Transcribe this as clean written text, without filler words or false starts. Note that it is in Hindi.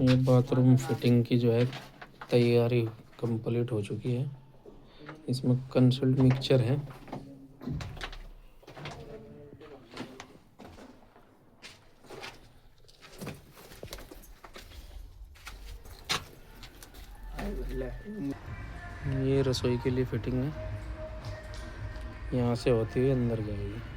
ये बाथरूम फिटिंग की जो है तैयारी कंप्लीट हो चुकी है। इसमें कंसोल मिक्सचर है। ये रसोई के लिए फिटिंग है, यहाँ से होती हुई अंदर जाएगी।